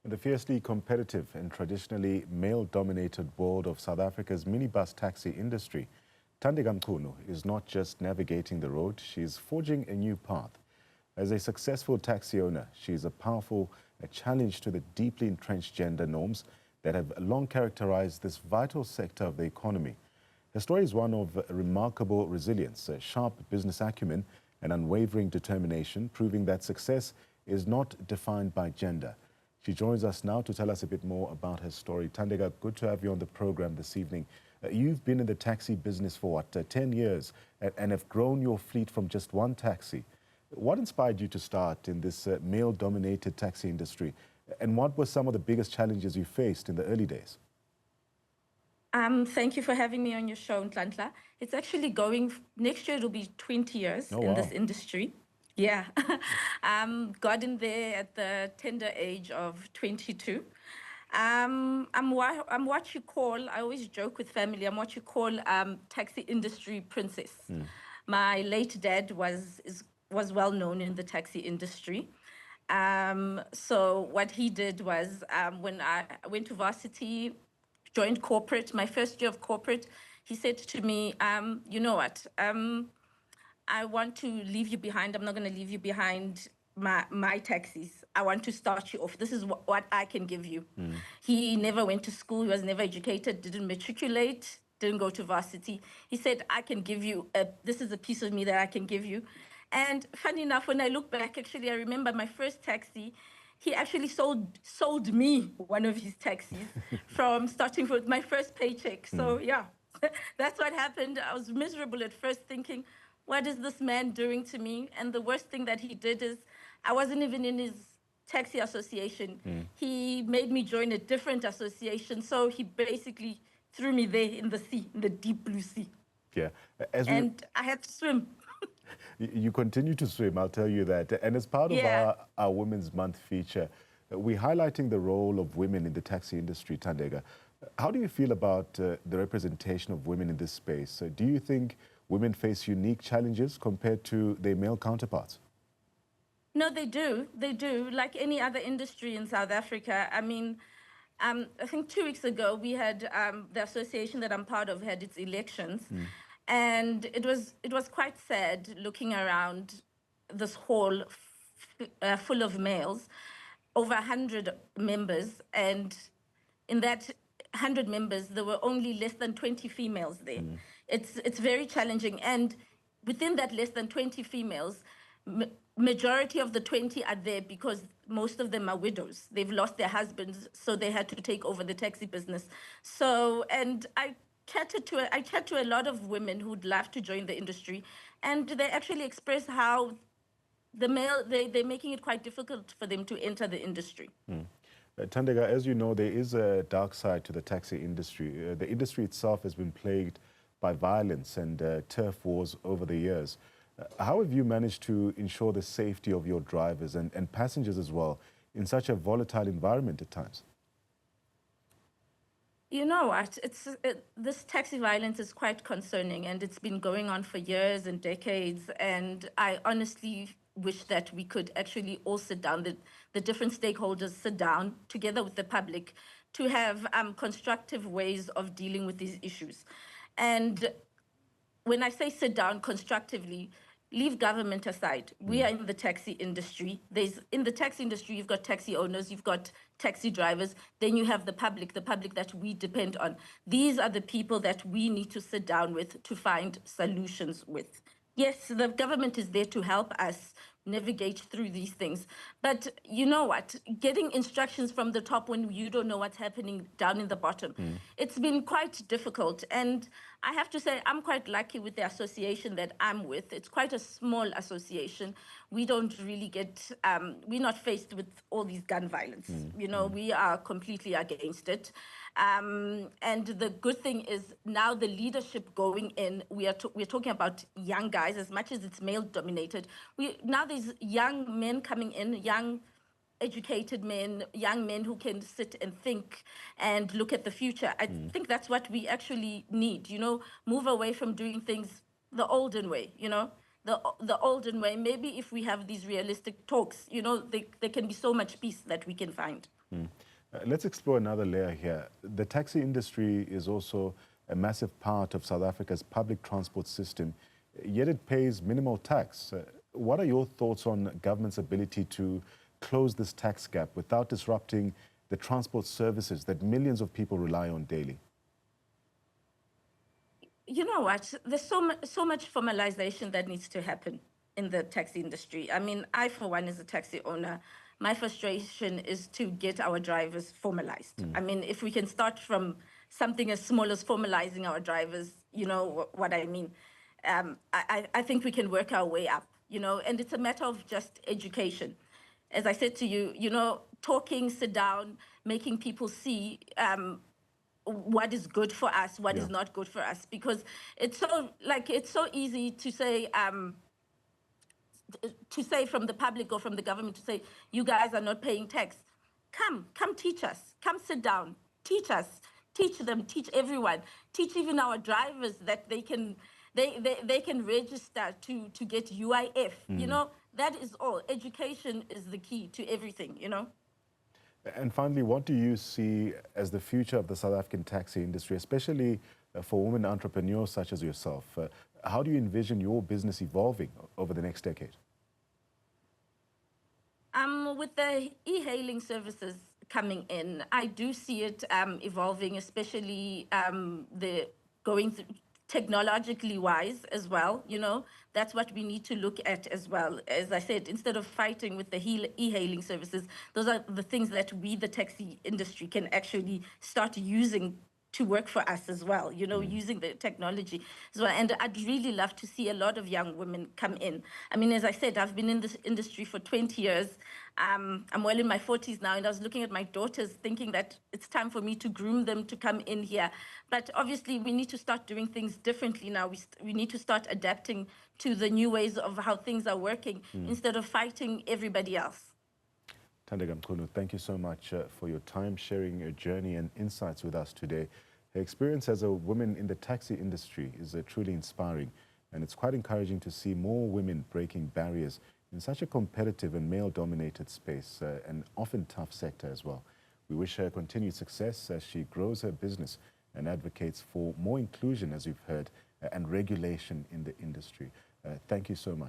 The fiercely competitive and traditionally male-dominated world of South Africa's minibus taxi industry, Thandeka Mchunu is not just navigating the road, she is forging a new path. As a successful taxi owner, she is a powerful challenge to the deeply entrenched gender norms that have long characterized this vital sector of the economy. Her story is one of remarkable resilience, a sharp business acumen, and unwavering determination, proving that success is not defined by gender. She joins us now to tell us a bit more about her story. Thandeka, good to have you on the program this evening. You've been in the taxi business for what, 10 years and have grown your fleet from just one taxi. What inspired you to start in this male-dominated taxi industry? And what were some of the biggest challenges you faced in the early days? Thank you for having me on your show, Nhlanhla. It's actually going, next year it'll be 20 years in this industry. Yeah. Got in there at the tender age of 22. I'm what you call, I always joke with family, I'm what you call taxi industry princess. My late dad was well known in the taxi industry. So what he did was when I went to varsity, joined corporate, my first year of corporate, he said to me, you know what, I want to leave you behind. I'm not going to leave you behind my taxis. I want to start you off. This is what I can give you. He never went to school. He was never educated, didn't matriculate, didn't go to varsity. He said, I can give you, this is a piece of me that I can give you. And funny enough, when I look back, actually, I remember my first taxi, he actually sold me one of his taxis from starting with my first paycheck. So yeah, that's what happened. I was miserable at first, thinking, what is this man doing to me? And the worst thing that he did is I wasn't even in his taxi association. He made me join a different association. So he basically threw me there in the sea, in the deep blue sea. Yeah. And I had to swim. You continue to swim, I'll tell you that. And as part of our Women's Month feature, we're highlighting the role of women in the taxi industry, Thandeka. How do you feel about the representation of women in this space? Do you think women face unique challenges compared to their male counterparts? No, they do. They do. Like any other industry in South Africa. I mean, I think 2 weeks ago, we had the association that I'm part of had its elections. And it was quite sad looking around this hall full of males, over 100 members. And in that 100 members, there were only less than 20 females there. It's very challenging. And within that less than 20 females, majority of the 20 are there because most of them are widows. They've lost their husbands, so they had to take over the taxi business. So, and I chat to a lot of women who'd love to join the industry, and they actually express how they're making it quite difficult for them to enter the industry. Thandeka, as you know, there is a dark side to the taxi industry. The industry itself has been plagued by violence and turf wars over the years. How have you managed to ensure the safety of your drivers and passengers as well in such a volatile environment at times? You know what? This taxi violence is quite concerning, and it's been going on for years and decades. And I honestly wish that we could actually all sit down, the different stakeholders sit down together with the public to have constructive ways of dealing with these issues. And when I say sit down constructively, leave government aside. We are in the taxi industry. In the taxi industry, you've got taxi owners, you've got taxi drivers, then you have the public that we depend on. These are the people that we need to sit down with to find solutions with. Yes, the government is there to help us navigate through these things. But you know what? Getting instructions from the top when you don't know what's happening down in the bottom, it's been quite difficult. And I have to say, I'm quite lucky with the association that I'm with. It's quite a small association. We don't really get, we're not faced with all these gun violence. You know, we are completely against it. And the good thing is now the leadership going in, we're talking about young guys, as much as it's male dominated. Now there's young men coming in, young educated men, young men who can sit and think and look at the future. I think that's what we actually need, you know, move away from doing things the olden way, you know, the olden way. Maybe if we have these realistic talks, you know, there can be so much peace that we can find. Let's explore another layer here. The taxi industry is also a massive part of South Africa's public transport system, yet it pays minimal tax. What are your thoughts on government's ability to close this tax gap without disrupting the transport services that millions of people rely on daily? You know what? There's so much formalization that needs to happen in the taxi industry. I mean, I, for one, as a taxi owner, my frustration is to get our drivers formalized. I mean, if we can start from something as small as formalizing our drivers, you know what I mean. I think we can work our way up, you know, and it's a matter of just education. As I said to you, you know, talking, sit down, making people see what is good for us, what is not good for us, because it's so easy to say from the public or from the government to say, you guys are not paying tax. Come teach us, come sit down, teach us, teach them, teach everyone, teach even our drivers that they can register to get UIF. You know, that is all. Education is the key to everything, you know. And finally, what do you see as the future of the South African taxi industry, especially for women entrepreneurs such as yourself? How do you envision your business evolving over the next decade? With the e-hailing services coming in, I do see it evolving, especially the going through technologically wise as well. You know, that's what we need to look at as well. As I said, instead of fighting with the e-hailing services, those are the things that we, the taxi industry, can actually start using to work for us as well, you know, using the technology as well. And I'd really love to see a lot of young women come in. I mean, as I said, I've been in this industry for 20 years. I'm well in my 40s now, and I was looking at my daughters thinking that it's time for me to groom them to come in here. But obviously, we need to start doing things differently now. We need to start adapting to the new ways of how things are working instead of fighting everybody else. Thandeka Mchunu, thank you so much for your time, sharing your journey and insights with us today. Her experience as a woman in the taxi industry is truly inspiring, and it's quite encouraging to see more women breaking barriers in such a competitive and male-dominated space, and often tough sector as well. We wish her continued success as she grows her business and advocates for more inclusion, as you've heard, and regulation in the industry. Thank you so much.